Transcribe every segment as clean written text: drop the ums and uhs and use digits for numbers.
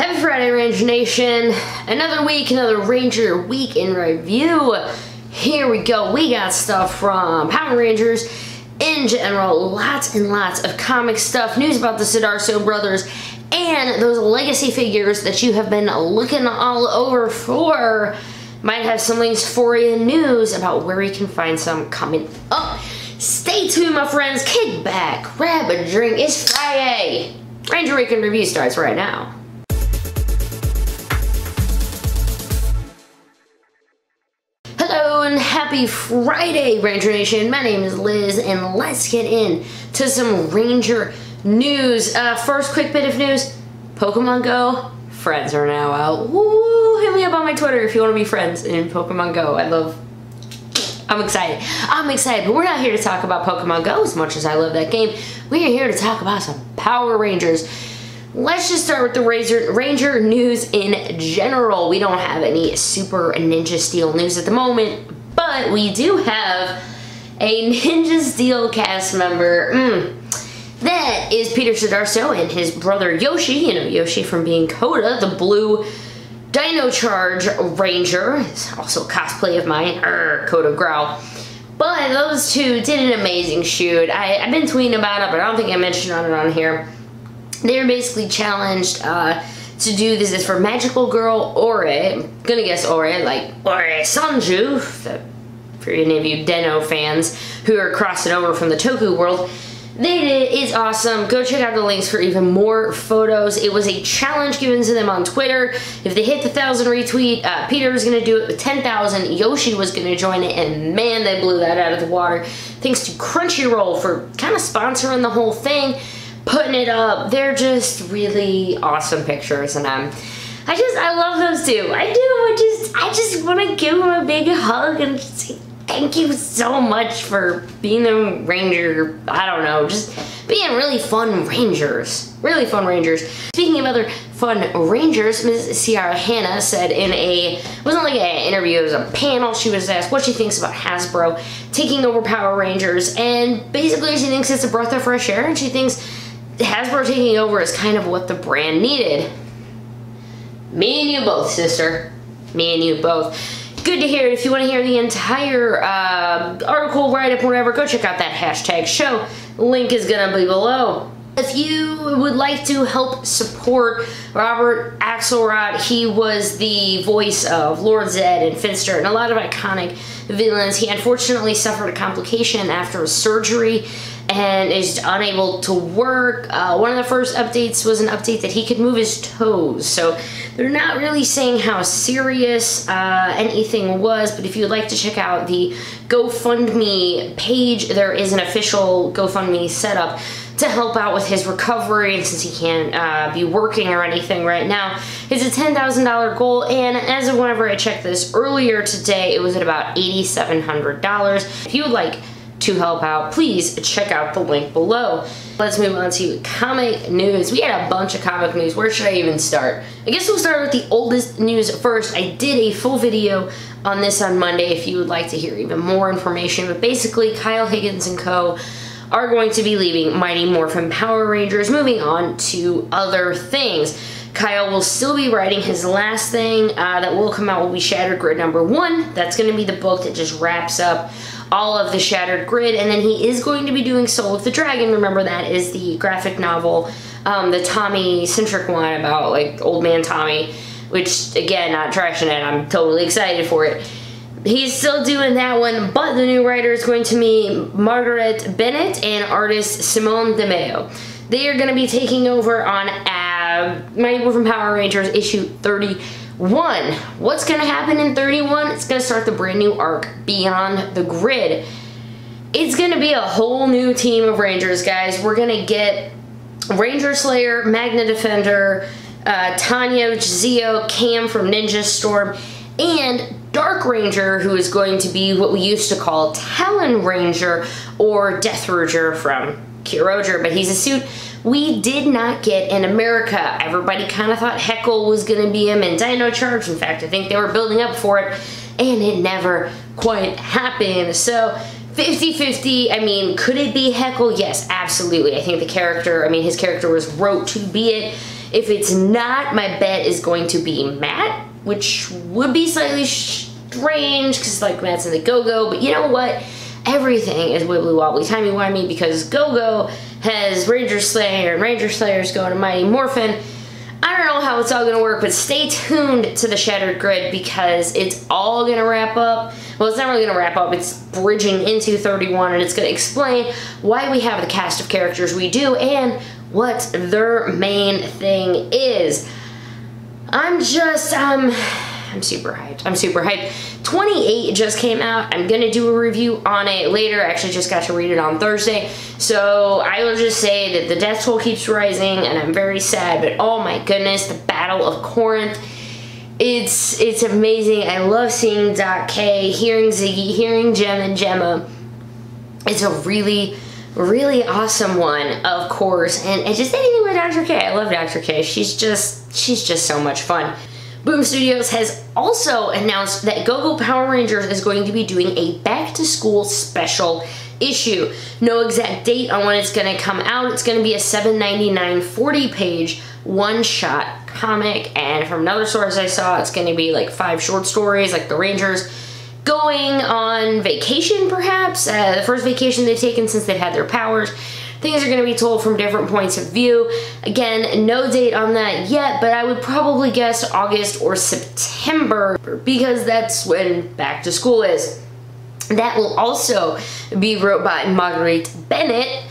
Happy Friday, Ranger Nation. Another week, another Ranger week in review. Here we go. We got stuff from Power Rangers in general. Lots and lots of comic stuff. News about the Sudarso brothers and those legacy figures that you have been looking all over for. Might have some links for you. News about where you can find some coming up. Stay tuned, my friends. Kick back, grab a drink. It's Friday. Ranger Week in Review starts right now. Hello and happy Friday, Ranger Nation. My name is Liz, and let's get into some Ranger news. First quick bit of news. Pokemon Go friends are now out. Woo! Hit me up on my Twitter if you want to be friends in Pokemon Go. I'm excited, but we're not here to talk about Pokemon Go as much as I love that game. We are here to talk about some Power Rangers. Let's just start with the Ranger news in general. We don't have any Super Ninja Steel news at the moment, but we do have a Ninja Steel cast member. That is Peter Sudarso and his brother Yoshi. You know, Yoshi from being Coda, the blue Dino Charge Ranger. It's also a cosplay of mine, Coda Growl. But those two did an amazing shoot. I've been tweeting about it, but I don't think I mentioned it on here. They were basically challenged to do this for Magical Girl Ore. I'm gonna guess Ore, like Ore Sanju, for any of you Den-O fans who are crossing over from the Toku world. They did. It's awesome. Go check out the links for even more photos. It was a challenge given to them on Twitter. If they hit the 1,000 retweet, Peter was going to do it with 10,000. Yoshi was going to join it, and man, they blew that out of the water. Thanks to Crunchyroll for kind of sponsoring the whole thing, putting it up. They're just really awesome pictures, and I love those two. I do. I just want to give them a big hug and just say thank you so much for being a Ranger. I don't know, just being really fun Rangers. Really fun Rangers. Speaking of other fun Rangers, Ms. Ciara Hanna said in it wasn't like an interview, it was a panel. She was asked what she thinks about Hasbro taking over Power Rangers, and basically she thinks it's a breath of fresh air, and she thinks Hasbro taking over is kind of what the brand needed. Me and you both, sister. Me and you both. Good to hear. If you want to hear the entire article, write-up, whatever, go check out that hashtag show. Link is going to be below. If you would like to help support Robert Axelrod, he was the voice of Lord Zed and Finster and a lot of iconic villains. He unfortunately suffered a complication after a surgery and is unable to work. One of the first updates was an update that he could move his toes. So they're not really saying how serious anything was, but if you'd like to check out the GoFundMe page, there is an official GoFundMe setup to help out with his recovery, and since he can't be working or anything right now, it's a $10,000 goal, and as of whenever I checked this earlier today, it was at about $8,700. If you would like to help out, please check out the link below. Let's move on to comic news. We had a bunch of comic news. Where should I even start? I guess we'll start with the oldest news first. I did a full video on this on Monday if you would like to hear even more information, but basically Kyle Higgins and co are going to be leaving Mighty Morphin Power Rangers, moving on to other things. Kyle will still be writing his last thing that will come out will be Shattered Grid #1. That's going to be the book that just wraps up all of the Shattered Grid, and then he is going to be doing Soul of the Dragon. Remember, that is the graphic novel, the Tommy-centric one about, like, Old Man Tommy, which, again, not trashing it. I'm totally excited for it. He's still doing that one, but the new writer is going to be Marguerite Bennett and artist Simone Di Meo. They are going to be taking over on Mighty Morphin Power Rangers issue 31. What's going to happen in 31? It's going to start the brand new arc, Beyond the Grid. It's going to be a whole new team of Rangers, guys. We're going to get Ranger Slayer, Magna Defender, Tanya, Zeo, Cam from Ninja Storm, and Dark Ranger, who is going to be what we used to call Talon Ranger or Death Ranger from Kyroger, but he's a suit we did not get in America. Everybody kind of thought Heckle was going to be him in Dino Charge. In fact, I think they were building up for it, and it never quite happened. So 50-50, I mean, could it be Heckle? Yes, absolutely. I think the character, I mean, his character was wrote to be it. If it's not, my bet is going to be Matt, which would be slightly strange because like Matt's in the Go-Go, but you know what? Everything is wibbly wobbly timey wimey because Go-Go has Ranger Slayer and Ranger Slayer's going to Mighty Morphin. I don't know how it's all gonna work, but stay tuned to the Shattered Grid because it's all gonna wrap up. Well, it's not really gonna wrap up, it's bridging into 31 and it's gonna explain why we have the cast of characters we do and what their main thing is. I'm super hyped. I'm super hyped. 28 just came out. I'm gonna do a review on it later. I actually just got to read it on Thursday. So I will just say that the death toll keeps rising and I'm very sad, but oh my goodness, the Battle of Corinth. It's amazing. I love seeing Doc K, hearing Ziggy, hearing Gem and Gemma. It's a really awesome one, of course. And just anything with Dr. K. I love Dr. K. She's just so much fun. Boom Studios has also announced that Go-Go Power Rangers is going to be doing a back-to-school special issue. No exact date on when it's going to come out. It's going to be a $7.99 40-page one-shot comic, and from another source I saw, it's going to be like 5 short stories, like the Rangers going on vacation, perhaps. The first vacation they've taken since they've had their powers. Things are going to be told from different points of view. Again, no date on that yet, but I would probably guess August or September because that's when back to school is. That will also be wrote by Marguerite Bennett.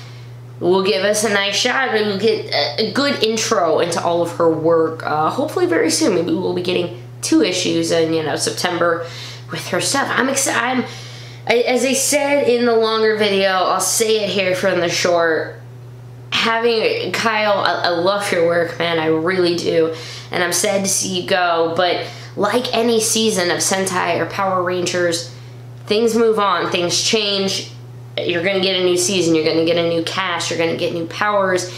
Will give us a nice shot. We'll get a good intro into all of her work. Hopefully very soon. Maybe we'll be getting 2 issues in, you know, September with her stuff. I'm excited. As I said in the longer video, I'll say it here from the short. Having Kyle, I love your work, man. I really do. And I'm sad to see you go. But like any season of Sentai or Power Rangers, things move on. Things change. You're going to get a new season. You're going to get a new cast. You're going to get new powers.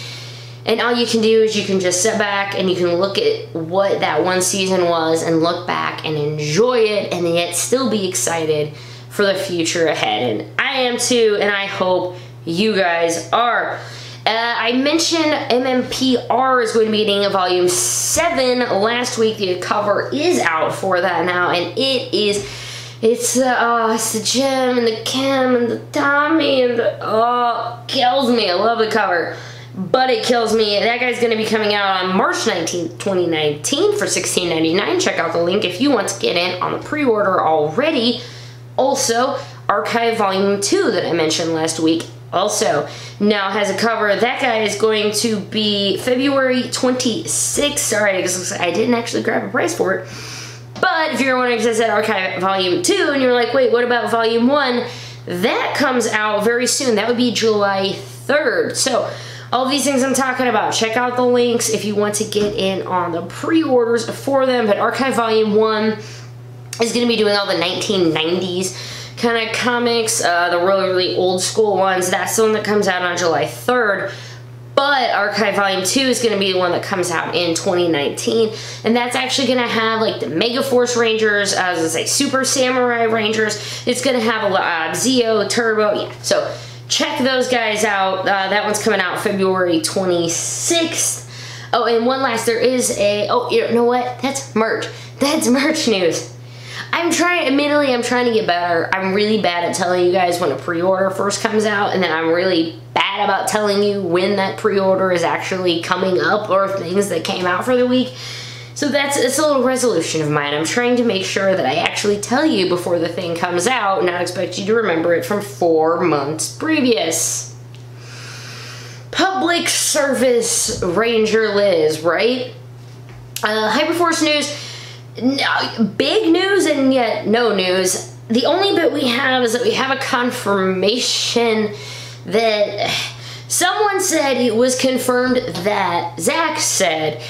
And all you can do is you can just sit back and you can look at what that one season was and look back and enjoy it and yet still be excited for the future ahead. And I am too, and I hope you guys are. I mentioned MMPR is going to be getting a volume 7 last week. The cover is out for that now, and it's the Jim and the Kim and the Tommy and the, kills me. I love the cover, but it kills me. That guy's going to be coming out on March 19th, 2019 for $16.99. Check out the link if you want to get in on the pre-order already. Also, Archive Volume 2 that I mentioned last week also now has a cover. That guy is going to be February 26th. Sorry, I guess I didn't actually grab a price for it. But if you're wondering, because I said Archive Volume 2, and you're like, wait, what about Volume 1? That comes out very soon. That would be July 3rd. So, all these things I'm talking about, check out the links if you want to get in on the pre-orders for them. But Archive Volume 1 is going to be doing all the 1990s kind of comics, the really old school ones. That's the one that comes out on July 3rd. But Archive Volume 2 is going to be the one that comes out in 2019. And that's actually going to have like the Mega Force Rangers, as I say, Super Samurai Rangers. It's going to have a Zeo, Turbo, yeah. So check those guys out. That one's coming out February 26th. Oh, and one last, there is a, oh, you know what? That's merch. That's merch news. Admittedly, I'm trying to get better. I'm really bad at telling you guys when a pre-order first comes out, and then I'm really bad about telling you when that pre-order is actually coming up or things that came out for the week. So it's a little resolution of mine. I'm trying to make sure that I actually tell you before the thing comes out, not expect you to remember it from 4 months previous. Public service Ranger Liz, right? Hyperforce news. No, big news and yet no news. The only bit we have is that we have a confirmation that someone said it was confirmed that Zach said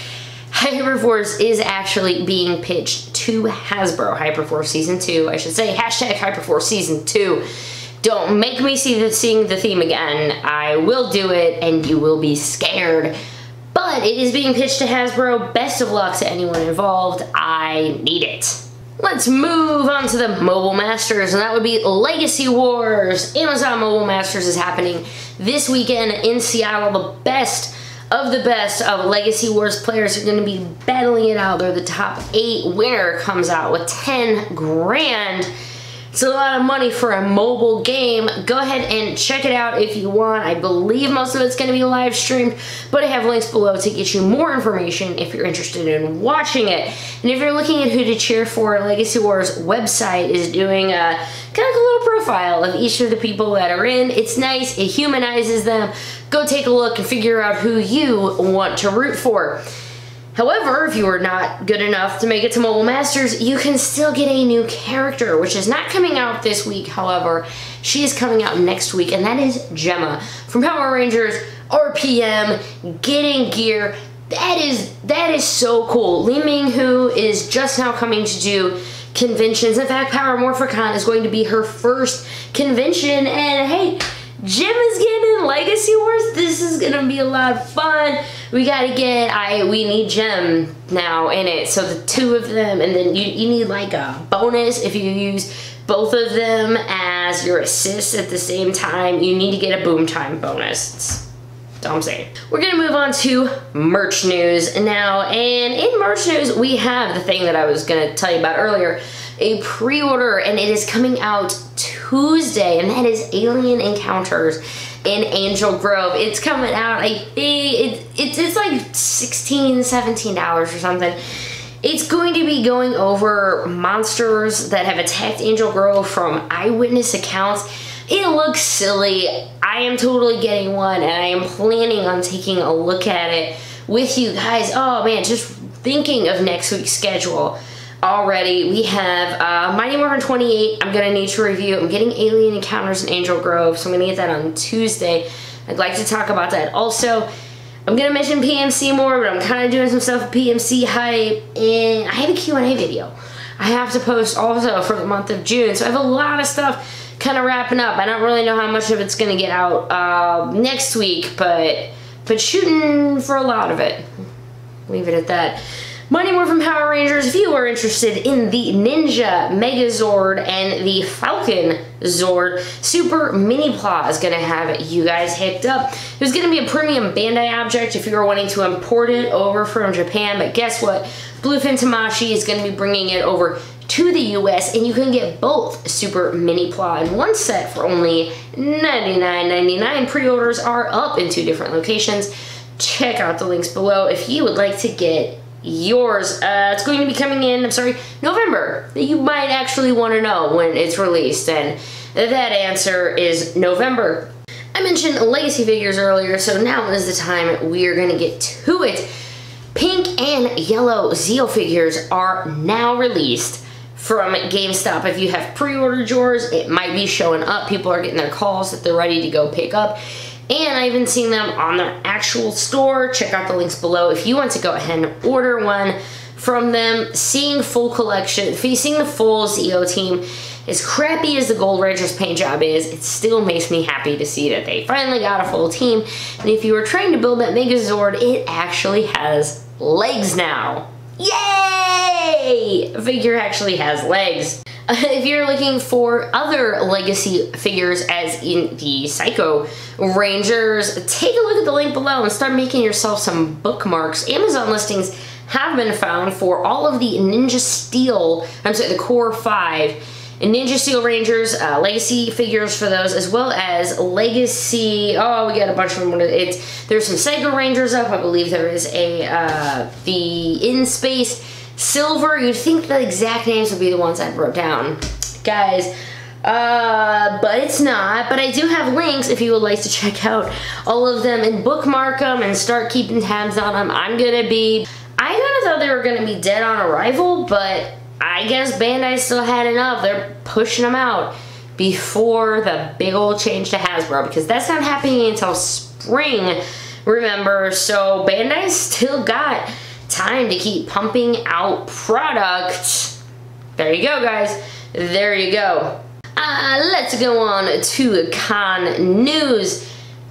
Hyperforce is actually being pitched to Hasbro. Hyperforce Season 2, I should say. Hashtag Hyperforce Season 2. Don't make me sing the theme again. I will do it and you will be scared. But it is being pitched to Hasbro. Best of luck to anyone involved. I need it. Let's move on to the Mobile Masters, and that would be Legacy Wars. Amazon Mobile Masters is happening this weekend in Seattle. The best of the best of Legacy Wars players are going to be battling it out. They're the top 8. Winner comes out with 10 grand. It's a lot of money for a mobile game. Go ahead and check it out if you want. I believe most of it's going to be live streamed, but I have links below to get you more information if you're interested in watching it. And if you're looking at who to cheer for, Legacy Wars website is doing a kind of a little profile of each of the people that are in. It's nice. It humanizes them. Go take a look and figure out who you want to root for. However, if you are not good enough to make it to Mobile Masters, you can still get a new character, which is not coming out this week, however. She is coming out next week, and that is Gemma from Power Rangers RPM, getting gear. That is so cool. Li Ming-Hu is just now coming to do conventions. In fact, Power Morphicon is going to be her first convention, and hey, Gem is getting in Legacy Wars. This is gonna be a lot of fun. We gotta get, we need Gem now in it. So the 2 of them, and then you need like a bonus if you use both of them as your assists at the same time. You need to get a boom time bonus. That's all I'm saying. We're gonna move on to merch news now. And in merch news, we have the thing that I was gonna tell you about earlier, a pre-order, and it is coming out Tuesday, and that is Alien Encounters in Angel Grove. It's coming out, I think, it's like $16, $17 or something. It's going to be going over monsters that have attacked Angel Grove from eyewitness accounts. It looks silly. I am totally getting one, and I am planning on taking a look at it with you guys. Oh man, just thinking of next week's schedule. Already, we have Mighty Morphin 28. I'm gonna need to review. I'm getting Alien Encounters in Angel Grove, so I'm gonna get that on Tuesday. I'd like to talk about that. Also, I'm gonna mention PMC more, but I'm kind of doing some stuff with PMC hype, and I have a Q&A video I have to post also for the month of June. So I have a lot of stuff kind of wrapping up. I don't really know how much of it's gonna get out next week, but shooting for a lot of it. Leave it at that. Mighty Morphin Power Rangers, if you are interested in the Ninja Megazord and the Falconzord, Super Mini-Pla is going to have you guys hooked up. There's going to be a premium Bandai object if you're wanting to import it over from Japan, but guess what? Bluefin Tamashi is going to be bringing it over to the US, and you can get both Super Mini-Pla in one set for only $99.99. Pre-orders are up in 2 different locations. Check out the links below if you would like to get yours. It's going to be coming in, November. You might actually want to know when it's released, and that answer is November. I mentioned legacy figures earlier, so now is the time we are going to get to it. Pink and yellow Zeo figures are now released from GameStop. If you have pre-ordered yours, it might be showing up. People are getting their calls that they're ready to go pick up. And I haven't seen them on their actual store. Check out the links below if you want to go ahead and order one from them. Seeing full collection, seeing the full Zeo team, as crappy as the Gold Rangers paint job is, it still makes me happy to see that they finally got a full team. And if you were trying to build that Megazord, it actually has legs now. Yay! The figure actually has legs. If you're looking for other legacy figures as in the Psycho Rangers, take a look at the link below and start making yourself some bookmarks. Amazon listings have been found for all of the Ninja Steel, the Core 5 and Ninja Steel Rangers, legacy figures for those, as well as legacy, oh, we got a bunch of them. There's some Psycho Rangers up. I believe there is the In Space Silver. You'd think the exact names would be the ones I wrote down, guys, but it's not. But I do have links if you would like to check out all of them and bookmark them and start keeping tabs on them. I kind of thought they were gonna be dead on arrival, but I guess Bandai still had enough. They're pushing them out before the big old change to Hasbro, because that's not happening until spring, remember. So Bandai still got time to keep pumping out products. There you go, guys. There you go. Let's go on to con news.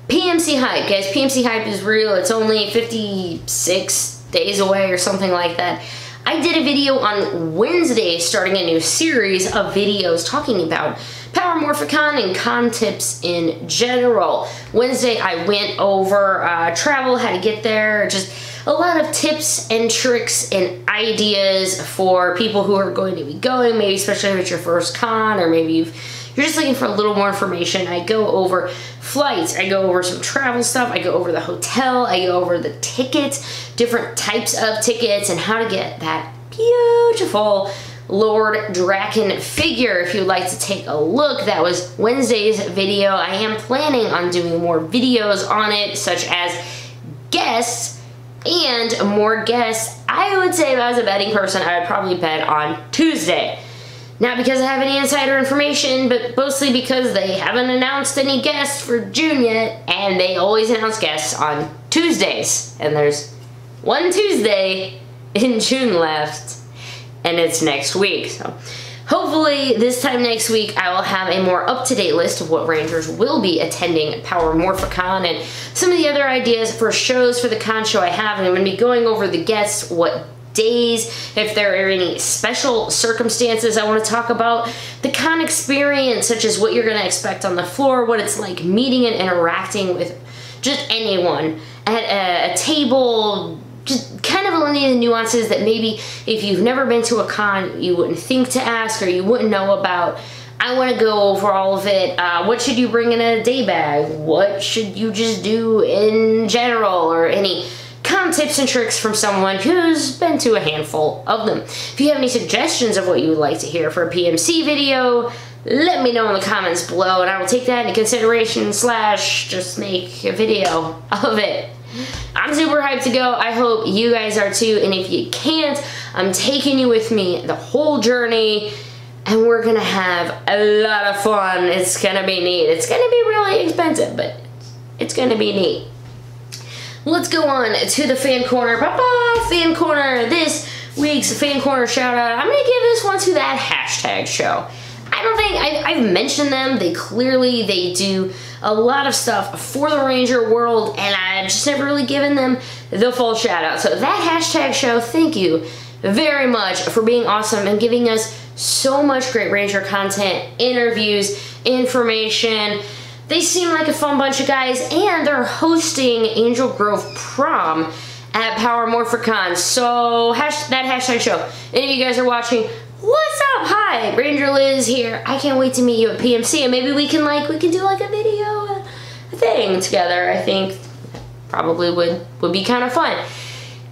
PMC hype, guys. PMC hype is real. It's only 56 days away or something like that. I did a video on Wednesday starting a new series of videos talking about Power Morphicon and con tips in general. Wednesday I went over travel, how to get there, just a lot of tips and tricks and ideas for people who are going to be going, maybe especially if it's your first con, or maybe you're just looking for a little more information. I go over flights, I go over some travel stuff, I go over the hotel, I go over the tickets, different types of tickets, and how to get that beautiful Lord Draken figure. If you'd like to take a look, that was Wednesday's video. I am planning on doing more videos on it, such as guests and more guests. I would say if I was a betting person, I would probably bet on Tuesday. Not because I have any insider information, but mostly because they haven't announced any guests for June yet, and they always announce guests on Tuesdays. And there's one Tuesday in June left, and it's next week. So hopefully this time next week I will have a more up-to-date list of what Rangers will be attending Power Morphicon and some of the other ideas for shows for the con show I have. And I'm going to be going over the guests, what days, if there are any special circumstances I want to talk about, the con experience, such as what you're going to expect on the floor, what it's like meeting and interacting with just anyone at a table, just kind of any of the nuances that maybe if you've never been to a con you wouldn't think to ask or you wouldn't know about. I want to go over all of it. What should you bring in a day bag? What should you just do in general? Or any con tips and tricks from someone who's been to a handful of them. If you have any suggestions of what you would like to hear for a PMC video, let me know in the comments below and I will take that into consideration / just make a video of it. I'm super hyped to go. I hope you guys are too, and if you can't, I'm taking you with me the whole journey, and we're gonna have a lot of fun. It's gonna be neat. It's gonna be really expensive, but it's gonna be neat. Let's go on to the fan corner. Fan corner. This week's fan corner shout out, I'm gonna give this one to that hashtag show. I don't think I've mentioned them. They do a lot of stuff for the Ranger world, and I've just never really given them the full shout out. So that hashtag show, thank you very much for being awesome and giving us so much great Ranger content, interviews, information. They seem like a fun bunch of guys, and they're hosting Angel Grove Prom at Power Morphicon. So that hashtag show, any of you guys are watching, what's up? Hi, Ranger Liz here. I can't wait to meet you at PMC, and maybe we can do like a video thing together. I think probably would be kind of fun.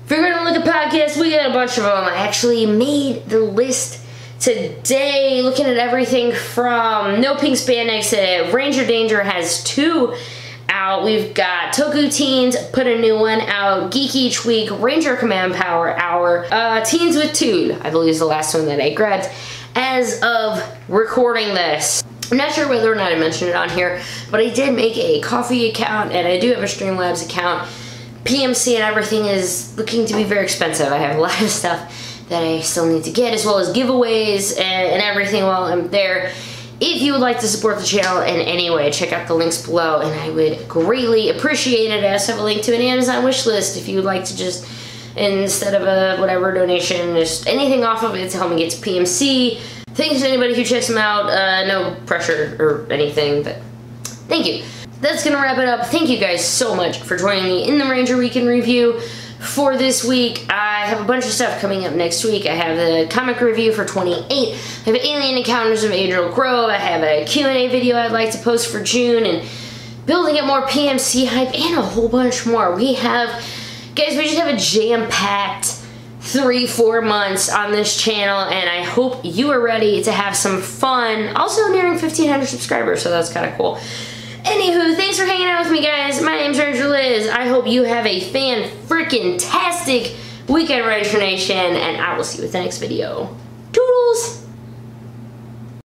If you're gonna look at podcasts, we got a bunch of them. I actually made the list today, looking at everything from No Pink Spandex to Ranger Danger has 2 out. We've got Toku Teens, put a new one out. Geek Each Week, Ranger Command Power Hour, Teens with Tude, I believe is the last one that I grabbed as of recording this. I'm not sure whether or not I mentioned it on here, but I did make a Coffee account, and I do have a Streamlabs account. PMC and everything is looking to be very expensive. I have a lot of stuff that I still need to get, as well as giveaways and everything while I'm there. If you would like to support the channel in any way, check out the links below, and I would greatly appreciate it. I also have a link to an Amazon wish list if you would like to just, instead of a whatever donation, just anything off of it to help me get to PMC. Thanks to anybody who checks them out. No pressure or anything, but thank you. That's gonna wrap it up. Thank you guys so much for joining me in the Ranger Weekend Review for this week. I have a bunch of stuff coming up next week. I have the comic review for 28. I have Alien Encounters of Angel Grove. I have a Q&A video I'd like to post for June, and building up more PMC hype, and a whole bunch more. We just have a jam-packed 3-4 months on this channel, and I hope you are ready to have some fun. Also nearing 1,500 subscribers, so that's kind of cool. Anywho, thanks for hanging out with me, guys. My name's Ranger Liz. I hope you have a fan-freaking-tastic weekend, Ranger Nation, and I will see you with the next video. Toodles!